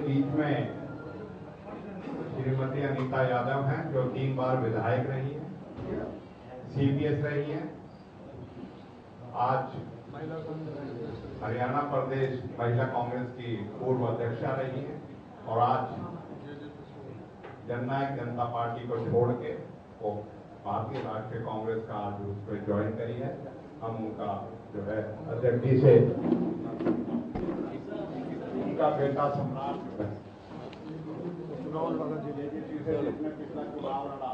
बीच में श्रीमती अनीता यादव हैं, जो 3 बार विधायक रही है, CPS रही है, आज हरियाणा प्रदेश महिला कांग्रेस की पूर्व अध्यक्षा रही है और आज जननायक जनता पार्टी को छोड़ के वो भारतीय राष्ट्रीय कांग्रेस का आज उसमें ज्वाइन करी है। हम उनका जो है अध्यक्ष जी से उनका बेटा सम्राट पिछला चुनाव लड़ा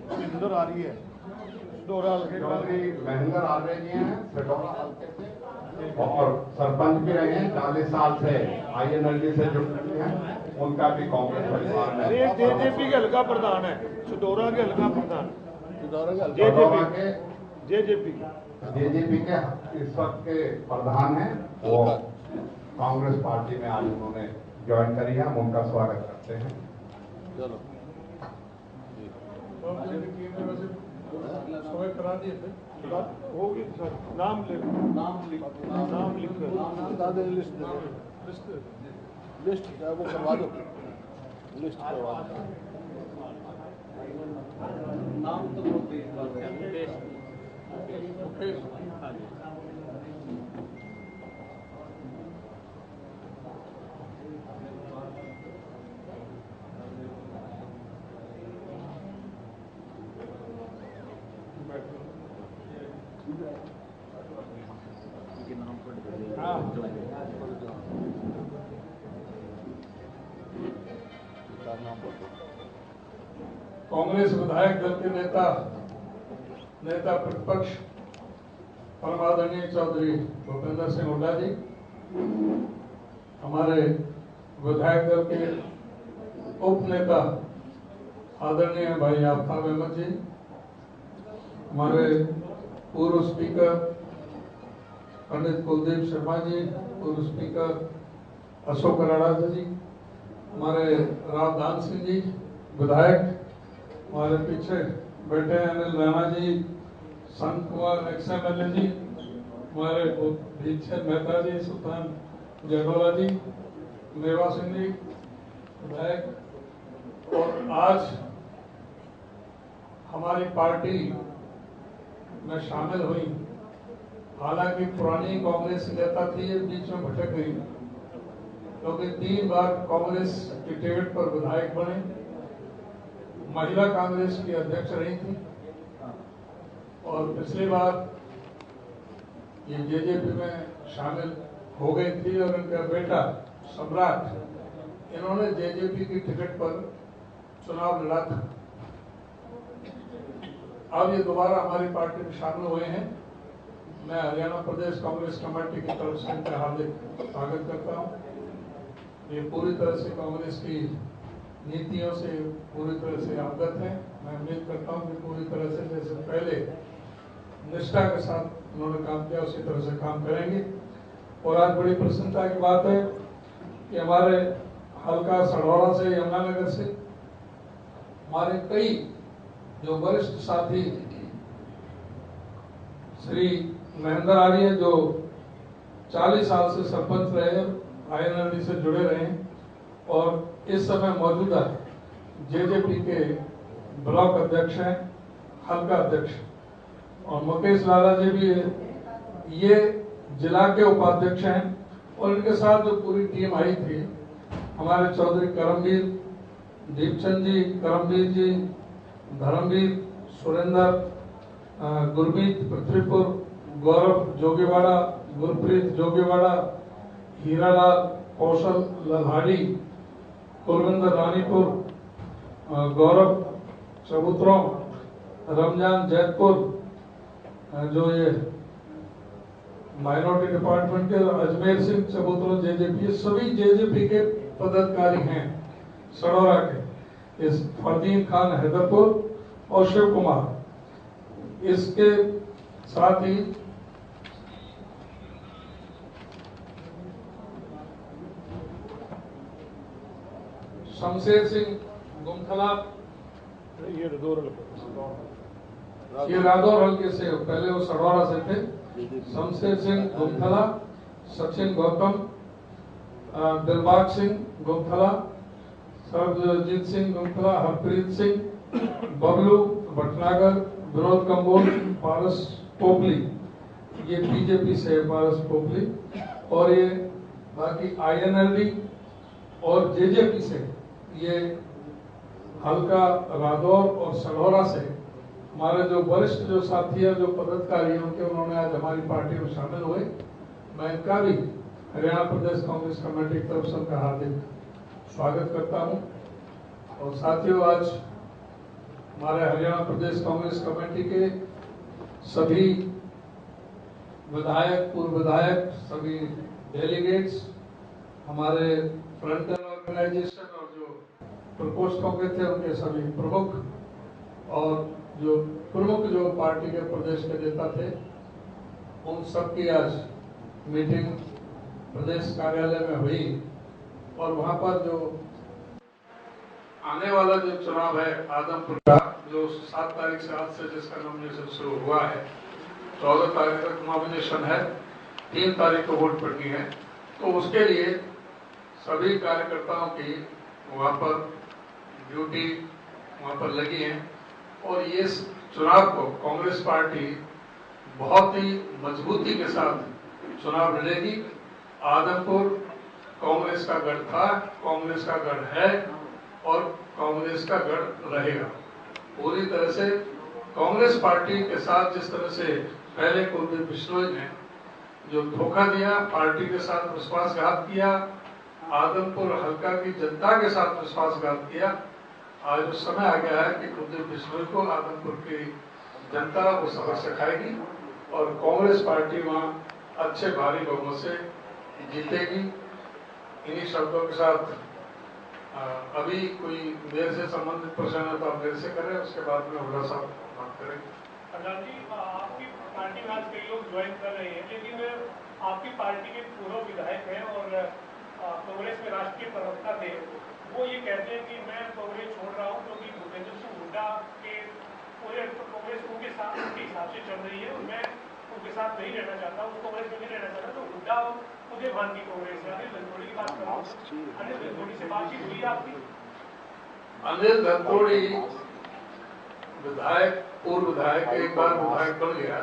महेंद्र आ रही है महेंद्र आ रहे हैं सडौरा हल्के से और सरपंच भी रहे हैं, 40 साल से INLD से जुड़े हैं। उनका भी कांग्रेस परिवार में JJP के हल्का प्रधान है, सडौरा के हल्का प्रधान, JJP के इस वक्त के प्रधान हैं, वो कांग्रेस पार्टी में आज उन्होंने ज्वाइन करी है। हम उनका स्वागत करते हैं। चलो करा दिए थे, होगी सर, नाम लिख लिस्ट वो करवा दो, लिस्ट करवा दो। नाम तो कांग्रेस विधायक दल के नेता प्रतिपक्ष परम आदरणीय चौधरी भूपेंद्र सिंह हुड्डा जी, हमारे विधायक दल के उप नेता आदरणीय भाई आफ्ताब अहमद जी, हमारे पूर्व स्पीकर पंडित कुलदीप शर्मा जी, पूर्व स्पीकर अशोक अराड़ा जी, हमारे रावदान सिंह जी विधायक, हमारे पीछे बैठे अनिल राणा जी, संत कुमार XMLA जी, हमारे पीछे मेहता जी, सुल्तान जयडोला जी, मेवा सिंह जी विधायक, और आज हमारी पार्टी में शामिल हुई। हालांकि पुरानी कांग्रेस नेता थी, ये बीच में भटक गई क्योंकि 3 बार कांग्रेस की टिकट पर विधायक बने, महिला कांग्रेस की अध्यक्ष रही थी और पिछली बार ये JJP में शामिल हो गई थी और इनका बेटा सम्राट, इन्होंने JJP की टिकट पर चुनाव लड़ा था। अब ये दोबारा हमारी पार्टी में शामिल हुए हैं। मैं हरियाणा प्रदेश कांग्रेस कमेटी की तरफ से इनका हार्दिक स्वागत करता हूँ। ये पूरी तरह से कांग्रेस की नीतियों से पूरी तरह से अवगत है। मैं उम्मीद करता हूँ कि पूरी तरह से जैसे पहले निष्ठा के साथ उन्होंने काम किया उसी तरह से काम करेंगे। और आज बड़ी प्रसन्नता की बात है कि हमारे हल्का सडौरा से, यमुनानगर से हमारे कई जो वरिष्ठ साथी श्री महेंद्र आर्य, जो 40 साल से सरपंच रहे, INLD से जुड़े रहे और इस समय मौजूदा JJP के ब्लॉक अध्यक्ष हैं, हल्का अध्यक्ष, और मुकेश लाला जी भी ये जिला के उपाध्यक्ष हैं। और इनके साथ जो पूरी टीम आई थी, हमारे चौधरी करमवीर, दीपचंद जी, करमवीर जी, धर्मवीर, सुरेंद्र, गुरमीत पृथ्वीपुर, गौरव जोगीवाड़ा, गुरप्रीत जोगीवाड़ा, हीरालाल कौशल लल्हाड़ी, कुलविंदर रानीपुर, गौरव चबूतरा, रमजान जैतपुर, जो ये माइनॉरिटी डिपार्टमेंट के, अजमेर सिंह चबूतरा जेजेपी, सभी जेजेपी के पदाधिकारी हैं सड़ौरा के, इस फरदीन खान हैदरपुर और शिव कुमार। इसके साथ ही शमशेर सिंह गुमथला, ये रादौर हल्के से, पहले वो सड़ौरा से थे, शमशेर सिंह गुमथला, सचिन गौतम, दिलबाग सिंह गुमथला, सरबजीत सिंह गुमथला, हरप्रीत सिंह, बबलू भटनागर, विनोद कंबोज, पारस पोपली, ये बीजेपी से है पारस पोपली, और ये बाकी INLD और जेजेपी से ये हल्का रादौर और सड़ौरा से हमारे जो वरिष्ठ जो साथी है, जो पदाधिकारी हैं, उनके उन्होंने आज हमारी पार्टी में शामिल हुए। मैं इनका भी हरियाणा प्रदेश कांग्रेस कमेटी की तरफ से उनका हार्दिक स्वागत करता हूं। और साथियों, आज हमारे हरियाणा प्रदेश कांग्रेस कमेटी के सभी विधायक, पूर्व विधायक, सभी डेलीगेट्स, हमारे फ्रंटल ऑर्गेनाइजेशन और जो प्रकोष्ठों के थे उनके सभी प्रमुख और जो प्रमुख जो पार्टी के प्रदेश के नेता थे, उन सबकी आज मीटिंग प्रदेश कार्यालय में हुई। और वहां पर जो आने वाला जो चुनाव है आदमपुर का, जो 7 तारीख से आज से जिसका नॉमिनेशन शुरू हुआ है, 14 तारीख तक नॉमिनेशन है, 3 तारीख को वोट पड़नी है, तो उसके लिए सभी कार्यकर्ताओं की वहां पर ड्यूटी वहां पर लगी है। और ये चुनाव को कांग्रेस पार्टी बहुत ही मजबूती के साथ चुनाव लड़ेगी। आदमपुर कांग्रेस का गढ़ था, कांग्रेस का गढ़ है और कांग्रेस का गढ़ रहेगा। पूरी तरह से कांग्रेस पार्टी के साथ जिस तरह से पहले कुलदीप बिश्नोई ने जो धोखा दिया, पार्टी के साथ विश्वासघात किया, आदमपुर हल्का की जनता के साथ विश्वासघात किया, आज उस समय आ गया है कि कुलदीप बिश्नोई को आदमपुर की जनता वो सबक सिखाएगी और कांग्रेस पार्टी वहां अच्छे भारी बहुमत से जीतेगी। इन्हीं शब्दों के साथ अभी कोई मेरे से संबंधित प्रश्न है तो आप मेरे से करें, उसके बाद में हुड्डा साहब बात करेंगे। आपकी पार्टी में आज कई लोग ज्वाइन कर रहे हैं, लेकिन आपकी पार्टी के पूर्व विधायक हैं और कांग्रेस में राष्ट्रीय प्रवक्ता थे, वो ये कहते हैं कि मैं कांग्रेस छोड़ रहा हूँ क्योंकि भूपेंद्र सिंह हुड्डा के पूरे कांग्रेस उनके साथ उनके हिसाब से चल रही है और मैं उनके साथ नहीं रहना चाहता हूँ, कांग्रेस में नहीं रहना चाहता। तो हुड्डा मुझे भान की कांग्रेस है, अनिल धनखड़ की बात कर रहा हूँ, अनिल धनखड़ से बातचीत हुई आपकी? अनिल धनखड़ विधायक, पूर्व विधायक, एक बार विधायक बन गया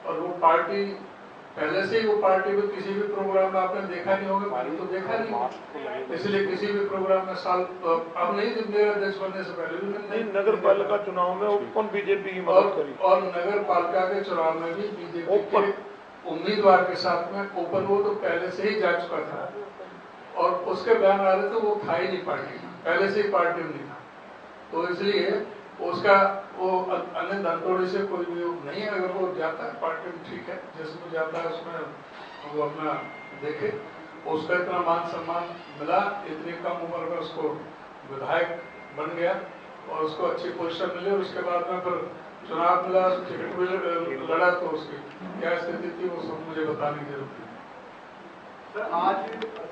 और वो पार्टी पहले से ही वो पार्टी में किसी भी प्रोग्राम में आपने देखा नहीं होगा, तो देखा नहीं, इसलिए किसी भी प्रोग्राम में साल अब नहीं, जब मेरे अध्यक्ष बनने से पहले भी नहीं। नगर पालिका चुनाव में ओपन बीजेपी की मदद करी और नगर पालिका के चुनाव में भी बीजेपी के उम्मीदवार के साथ में ओपन, वो तो पहले से ही जा चुका था और उसके बयान आ रहे थे, वो था ही नहीं पार्टी, पहले से ही पार्टी में नहीं था। तो इसलिए उसका वो अनिल धनखड़ से कोई भी नहीं है, अगर वो जाता है पार्टी में ठीक है, जिसमें जाता है उसमें वो अपना देखे। उसका इतना मान सम्मान मिला, इतनी कम उम्र में उसको विधायक बन गया और उसको अच्छी पोजीशन मिली और उसके बाद में फिर चुनाव मिला, टिकट भी लड़ा, तो उसकी क्या स्थिति थी वो सब मुझे बताने की जरूरत है। सर, आज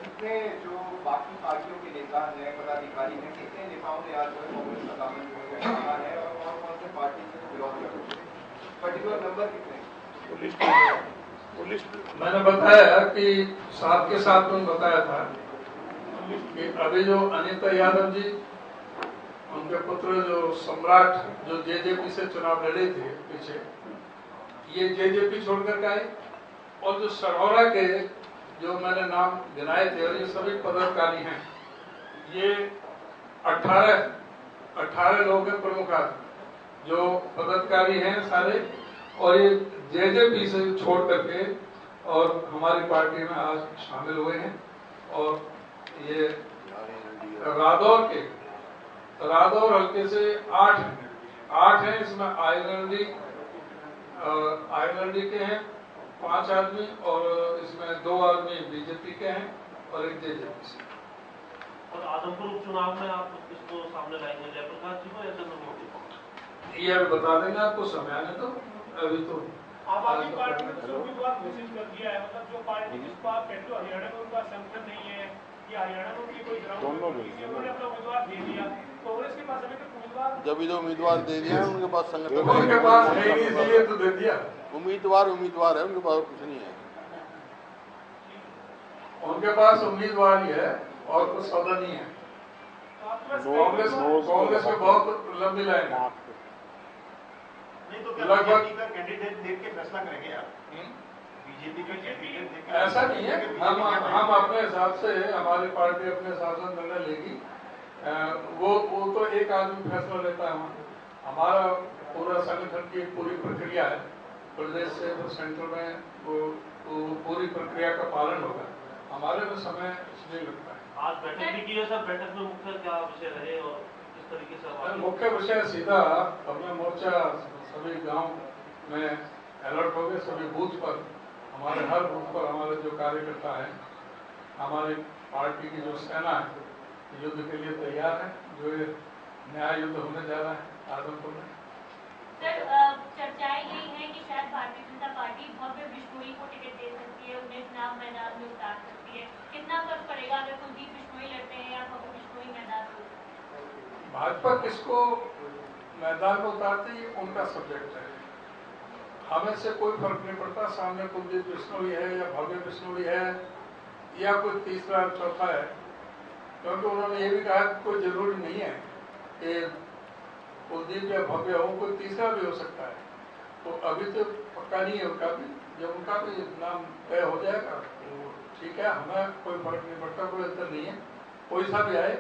कितने जो बाकी पार्टियों के नेता हैं, पदाधिकारी हैं, कितने नेताओं ने आज कांग्रेस का दामन थामा है और कौन कौन से पार्टी से विरोध कर रहे हैं? पर्टिकुलर नंबर कितने? पुलिस मैंने बताया कि साथ के साथ में बताया था कि अभी जो अनीता यादव जी, उनके पुत्र जो सम्राट, जो जेजेपी से चुनाव लड़े थे पीछे, ये जेजेपी छोड़कर के आए। और जो सड़ौरा के जो मैंने नाम गिनाए थे और ये सभी पदाधिकारी हैं, ये 18 लोग हैं प्रमुख जो पदाधिकारी हैं सारे, और ये जेजेपी से छोड़ करके और हमारी पार्टी में आज शामिल हुए हैं। और ये रादौर हल्के से 8 हैं। इसमें आयरलैंडी के हैं 5 आदमी, और इसमें 2 आदमी बीजेपी के हैं और एक जेजेपी से। और आदमपुर उपचुनाव में आप किसको सामने लाएंगे, जयप्रकाश जी को या चंद्रमोहन जी? ये अभी बता देंगे आपको, समय आने तो। अभी तो आप आपकी पार्टी ने उम्मीदवार घोषित कर दिया है, मतलब जो पार्टी जिसको आप कहते हो हरियाणा में उनका संगठन नहीं है या हरियाणा में उनकी कोई ग्राउंड उन्होंने अपना उम्मीदवार दे दिया, कांग्रेस के पास अभी तक उम्मीदवार जब भी तो उम्मीदवार दे दिया है उनके पास संगठन उनके पास है ही नहीं, इसलिए तो दे दिया। उम्मीदवार है उनके पास कुछ नहीं है। उनके पास उम्मीदवार ही है और कुछ सौदा नहीं है। कांग्रेस में बहुत लंबी लाइन है। नहीं तो क्या लगभग बीजेपी का कैंडिडेट देख के फैसला करेंगे आप? बीजेपी का कैंडिडेट देख के ऐसा नहीं है, हम अपने हिसाब से, हमारी पार्टी अपने हिसाब से निर्णय लेगी। वो तो एक आदमी फैसला लेता है। हमारा पूरा संगठन की पूरी प्रक्रिया है, प्रदेश से तो सेंटर में वो पूरी प्रक्रिया का पालन होगा। हमारे में समय इसलिए लगता है। आज बैठक भी की है सर, बैठक में मुख्य क्या विषय रहे और किस तरीके से? मुख्य विषय सीधा अपना मोर्चा सभी गांव में अलर्ट हो गए। सभी बूथ पर, हमारे हर बूथ पर हमारे जो कार्यकर्ता हैं, हमारी पार्टी की जो सेना है, युद्ध के लिए तैयार है। जो ये न्याय युद्ध होने जा रहा है आदमपुर में। सर, चर्चाएं यही है कि शायद भारतीय जनता पार्टी भव्य बिश्नोई को टिकट दे सकती है, उन्हें चुनाव मैदान में उतार सकती है। कितना फर्क पड़ेगा अगर कुलदीप बिश्नोई लड़ते हैं या भव्य बिश्नोई मैदान में? भाजपा किसको मैदान में उतारती है उनका सब्जेक्ट है। हमें से कोई फर्क नहीं पड़ता सामने कुलदीप बिश्नोई है या भव्य बिश्नोई है या कोई तीसरा चौथा है, क्योंकि उन्होंने ये भी कहा कि कोई जरूरी नहीं है कि कुलदीप या भव्य हो, कोई तीसरा भी हो सकता है। तो अभी तो पक्का नहीं है उनका भी। जब उनका भी नाम तय हो जाएगा तो ठीक है, हमें कोई फर्क नहीं पड़ता, कोई अंतर नहीं है। कोई सा भी आए,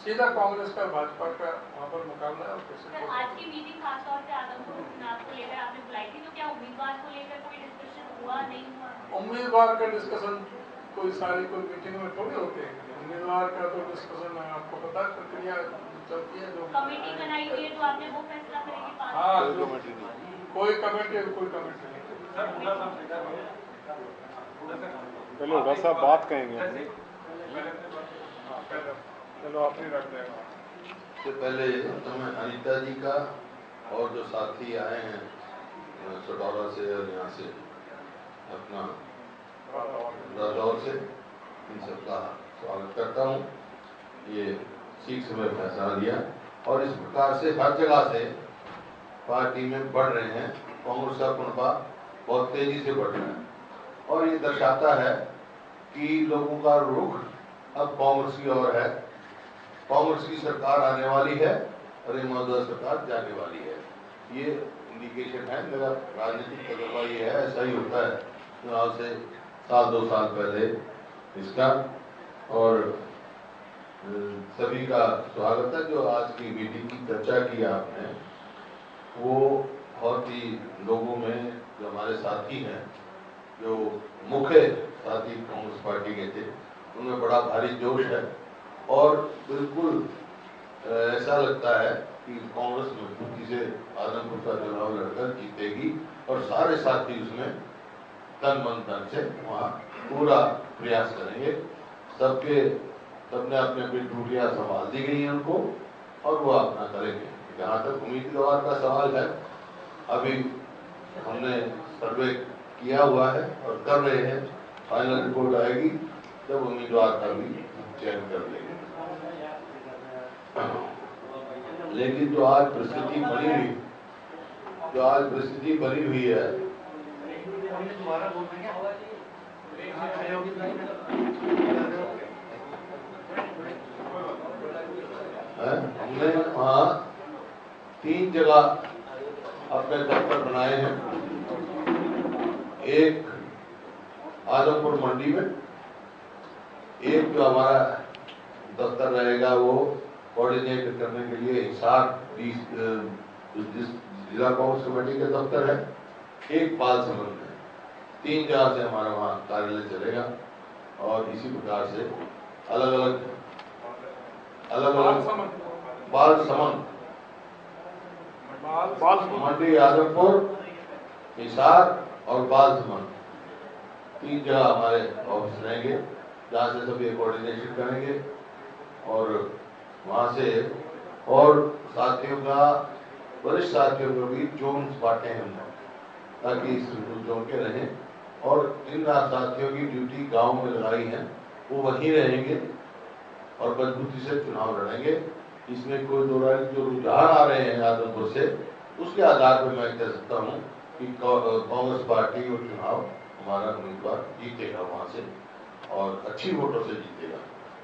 सीधा कांग्रेस का भाजपा का वहाँ पर मुकाबला है। सर, आज की मीटिंग खासतौर से आदमपुर उपचुनाव को लेकर आपने बुलाई थी, तो क्या उम्मीदवार को लेकर कोई डिस्कशन हुआ, नहीं हुआ? उम्मीदवार का डिस्कशन कोई मीटिंग में थोड़ी होते हैं। उम्मीदवार का तो डिस्कशन आपको पता प्रक्रिया चलती है। जो कमेटी बनाई हुई है, तो आपने वो फैसला करेंगे? हाँ, कोई कमेटी नहीं। कोई कमेटी नहीं। चलो उधर साहब बात कहेंगे। चलो आप ही रख देगा। से पहले तो मैं अनीता जी का और जो साथी आए हैं सटौरा से और यहाँ से अपना रादौर से, इन सबका स्वागत करता हूँ। ये सीख समय फैसला लिया और इस प्रकार से हर जगह से पार्टी में बढ़ रहे हैं। कांग्रेस का कुनबा बहुत तेजी से बढ़ रहा है और ये दर्शाता है कि लोगों का रुख अब कांग्रेस की ओर है। कांग्रेस की सरकार आने वाली है और ये मौजूदा सरकार जाने वाली है, ये इंडिकेशन है। मेरा राजनीतिक तजुर्बा ये है, ऐसा ही होता है चुनाव से 1-2 साल पहले इसका। और सभी का स्वागत है। जो आज की मीटिंग की चर्चा की आपने, वो बहुत ही लोगों में जो हमारे साथी हैं, जो मुख्य साथी कांग्रेस पार्टी के थे, उनमें बड़ा भारी जोश है और बिल्कुल ऐसा लगता है कि कांग्रेस मजबूती से आदमपुर का चुनाव लड़कर जीतेगी और सारे साथी उसमें तन मन धन से वहाँ पूरा प्रयास करेंगे। सबने अपने अपनी ड्यूटियाँ संभाल दी गई हैं उनको और वो अपना करेंगे। जहाँ तक उम्मीदवार का सवाल है, अभी हमने सर्वे किया हुआ है और कर रहे हैं। फाइनल रिपोर्ट आएगी तब उम्मीदवार का भी चयन कर लेंगे। लेकिन जो आज परिस्थिति बनी हुई है, हमने वहाँ 3 जगह अपने दफ्तर बनाए हैं। एक आजमपुर मंडी में, एक जो हमारा दफ्तर रहेगा वो कोऑर्डिनेट करने के लिए हिसार जिला कांग्रेस कमेटी के दफ्तर है, एक बाल समन है। 3 जगह से हमारा वहाँ कार्यालय चलेगा और इसी प्रकार से अलग अलग बाल समन मंडी, आजमपुर, हिसार और बाल समन 3 जगह हमारे ऑफिस रहेंगे, जहाँ से सभी कोऑर्डिनेशन करेंगे और वहाँ से और साथियों का, वरिष्ठ साथियों को भी जोन बांटे हैं हमने, ताकि इस जोन के रहें और जिन साथियों की ड्यूटी गांव में लगाई है वो वहीं रहेंगे और मजबूती से चुनाव लड़ेंगे। इसमें कोई दो राय जो रुझान आ रहे हैं आजमपुर से, उसके आधार पर मैं कह सकता हूँ कि कांग्रेस पार्टी और चुनाव हमारा उम्मीदवार जीतेगा वहाँ से और अच्छी वोटों से जीतेगा,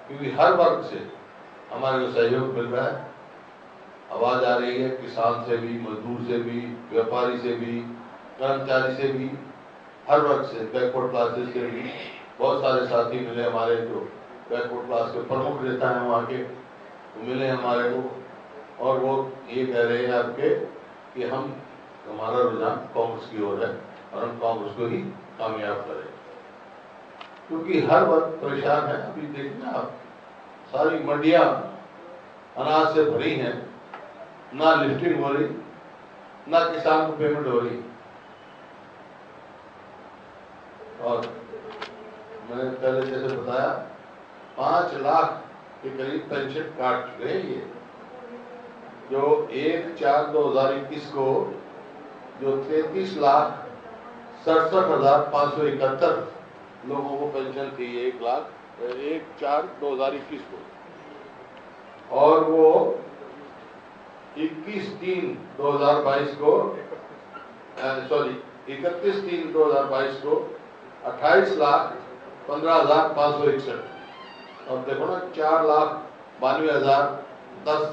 क्योंकि हर वर्ग से हमारे को सहयोग मिल रहा है। आवाज आ रही है किसान से भी, मजदूर से भी, व्यापारी से भी, कर्मचारी से भी, हर वर्ग से, बैकवर्ड क्लासेस के भी बहुत सारे साथी मिले हमारे, जो बैकवर्ड क्लास के प्रमुख नेता हैं वहाँ के, वो मिले हमारे को और वो ये कह रहे हैं आपके कि हमारा रुझान कांग्रेस की ओर है और हम कांग्रेस को ही कामयाब करें, क्योंकि हर वर्ग परेशान है। अभी देखिए आप, सारी मंडियां अनाज से भरी हैं, ना लिफ्टिंग हो रही, ना किसान को पेमेंट हो रही। और मैंने पहले जैसे बताया 5 लाख के करीब पेंशन काट चुके हैं ये, जो 1/4/2021 को जो 33,67,571 लोगों को पेंशन थी, 1/4/2021 को, और वो 31/3/2022 को 31/3/2022 को 28,15,561। और देखो ना 4,92,010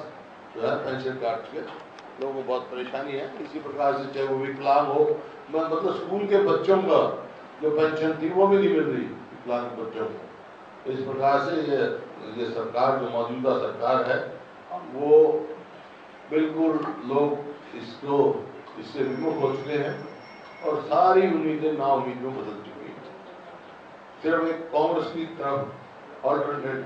जो है पेंशन काट के लोगों को बहुत परेशानी है। इसी प्रकार से चाहे वो विकलांग हो, मतलब स्कूल के बच्चों का जो पेंशन थी वो भी नहीं मिल रही विकलांग बच्चों को। इस प्रकार से ये सरकार जो मौजूदा सरकार है वो बिल्कुल लोग इससे विमुख हो चुके हैं और सारी उम्मीदें नाउम्मीद में बदल चुकी हैं। सिर्फ एक कांग्रेस की तरफ ऑल्टरनेट